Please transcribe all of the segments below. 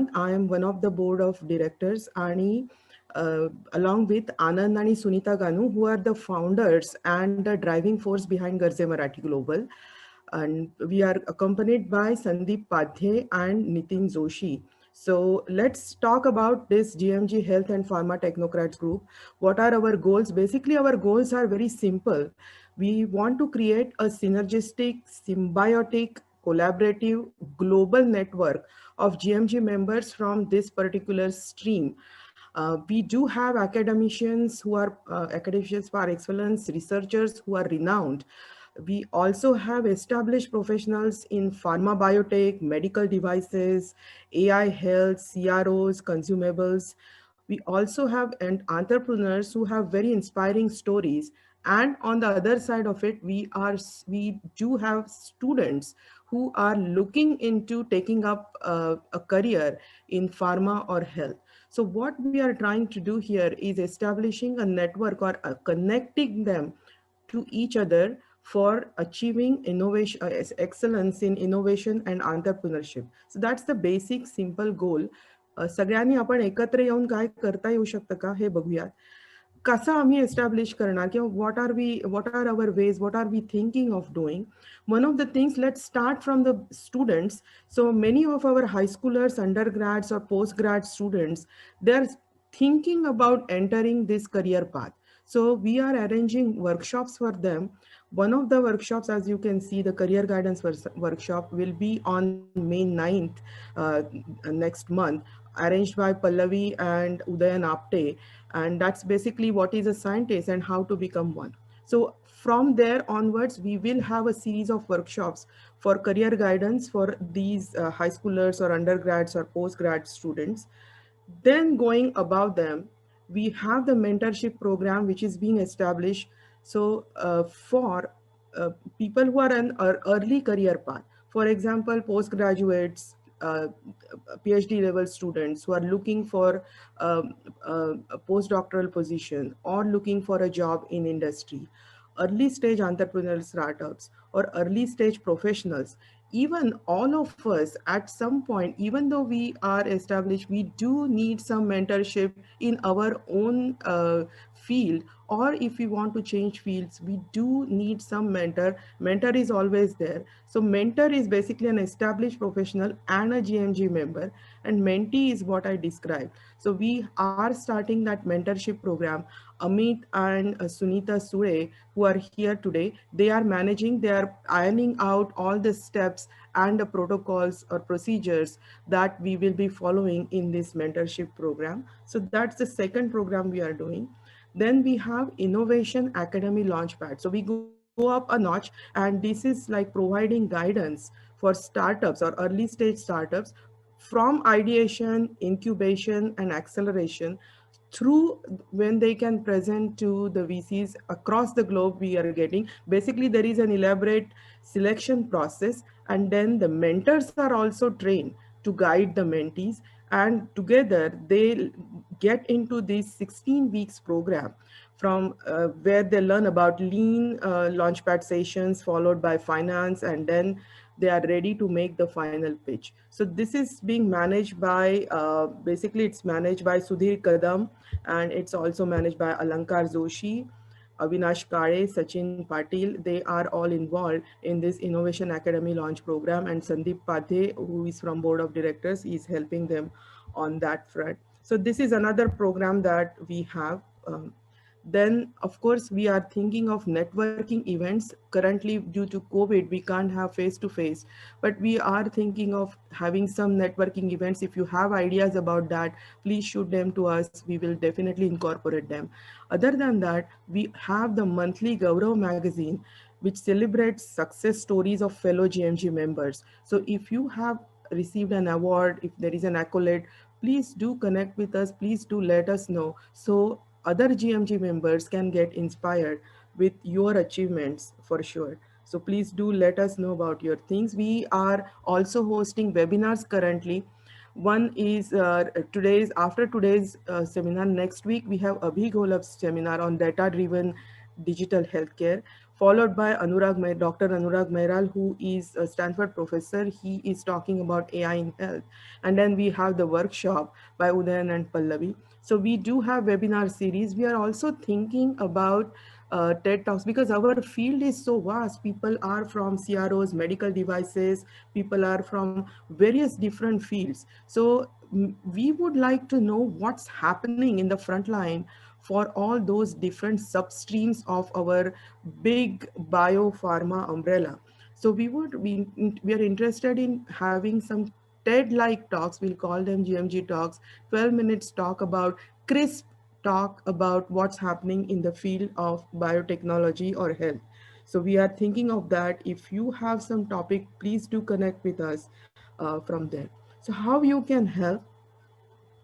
everyone. I am one of the board of directors, and along with Anand and Sunita Ganu, who are the founders and the driving force behind Garze Marathi Global. And we are accompanied by Sandeep Padhe and Nitin Joshi. So let's talk about this GMG Health and Pharma Technocrats Group. What are our goals? Basically, our goals are very simple. We want to create a synergistic, symbiotic, collaborative, global network of GMG members from this particular stream. We do have academicians who are academicians par excellence, researchers who are renowned. We also have established professionals in pharma biotech, medical devices, AI health, CROs, consumables. We also have entrepreneurs who have very inspiring stories. And on the other side of it, we do have students who are looking into taking up a career in pharma or health. So what we are trying to do here is establishing a network or connecting them to each other for achieving innovation, excellence in innovation and entrepreneurship. So that's the basic simple goal. सगळ्यांनी आपण एकत्र येऊन काय करता येऊ शकतं का हे बघूयात. कसं आम्ही एस्टॅब्लिश करणार किंवा what are our ways, what are we thinking of doing? One of the things, let's start from the students. So many of our high schoolers, undergrads or postgrad students, they're thinking about entering this career path. So we are arranging workshops for them. One of the workshops, as you can see, the career guidance workshop will be on May 9th next month, arranged by Pallavi and Udayan Apte. And that's basically what is a scientist and how to become one. So from there onwards, we will have a series of workshops for career guidance for these high schoolers or undergrads or postgrad students. Then going above them, we have the mentorship program which is being established. So for people who are an early career path, for example, postgraduates, PhD level students who are looking for a postdoctoral position or looking for a job in industry, early stage entrepreneurial startups or early stage professionals, even all of us at some point, even though we are established, we do need some mentorship in our own field, or if we want to change fields, we do need some mentor is always there. So mentor is basically an established professional and a GMG member, and mentee is what I described. So we are starting that mentorship program. Amit and Sunita Sure, who are here today, they are managing, they are ironing out all the steps and the protocols or procedures that we will be following in this mentorship program. So that's the second program we are doing. Then we have Innovation Academy Launchpad. So we go up a notch, and this is like providing guidance for startups or early stage startups from ideation, incubation, and acceleration through when they can present to the VCs across the globe. We are getting, basically there is an elaborate selection process, and then the mentors are also trained to guide the mentees, and together they get into this 16 weeks program from where they learn about lean launchpad sessions followed by finance, and then they are ready to make the final pitch. So this is being managed by, basically it's managed by Sudhir Kadam, and it's also managed by Alankar Joshi, Avinash Kare, Sachin Patil. They are all involved in this Innovation Academy launch program, and Sandeep Padhe, who is from board of directors, is helping them on that front. So this is another program that we have. Then, of course, we are thinking of networking events. Currently, due to COVID, we can't have face-to-face, but we are thinking of having some networking events. If you have ideas about that, please shoot them to us. We will definitely incorporate them. Other than that, we have the monthly Gaurav magazine, which celebrates success stories of fellow GMG members. So if you have received an award, if there is an accolade, please do connect with us. Please do let us know, so other GMG members can get inspired with your achievements for sure. So please do let us know about your things. We are also hosting webinars currently. One is after today's seminar, next week we have Abhi Golab's seminar on data-driven digital healthcare. followed by Dr. Anurag Mehral, who is a Stanford professor. He is talking about AI in health. And then we have the workshop by Udayan and Pallavi. So we do have webinar series. We are also thinking about TED Talks, because our field is so vast. People are from CROs, medical devices, people are from various different fields. So we would like to know what's happening in the front line for all those different substreams of our big biopharma umbrella. So we are interested in having some TED-like talks. We'll call them GMG talks. 12 minutes talk about crisp talk about what's happening in the field of biotechnology or health. So we are thinking of that. If you have some topic, please do connect with us from there. So how you can help?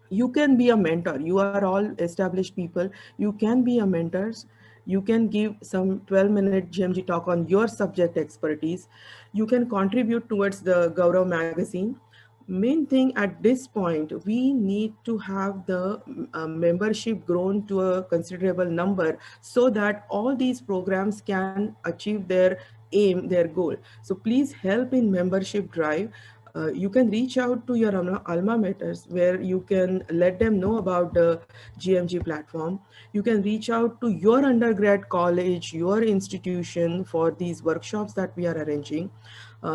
You can be a mentor. You are all established people. You can be a mentors. You can give some 12-minute GMG talk on your subject expertise. You can contribute towards the Gaurav magazine. Main thing at this point, we need to have the membership grown to a considerable number so that all these programs can achieve their aim, their goal. So please help in membership drive. You can reach out to your alma maters, where you can let them know about the GMG platform. You can reach out to your undergrad college, your institution for these workshops that we are arranging.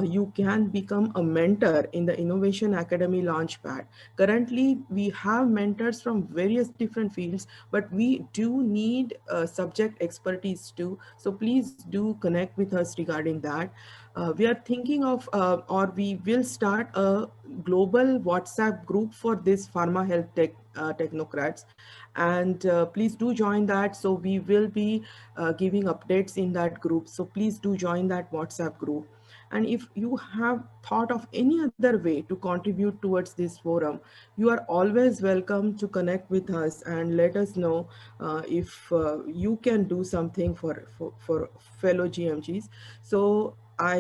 You can become a mentor in the Innovation Academy Launchpad. Currently, we have mentors from various different fields, but we do need subject expertise too. So please do connect with us regarding that. We are thinking of, or we will start a global WhatsApp group for this pharma health technocrats. And please do join that. So we will be giving updates in that group. So please do join that WhatsApp group. And if you have thought of any other way to contribute towards this forum, you are always welcome to connect with us and let us know if you can do something for fellow GMGs. So I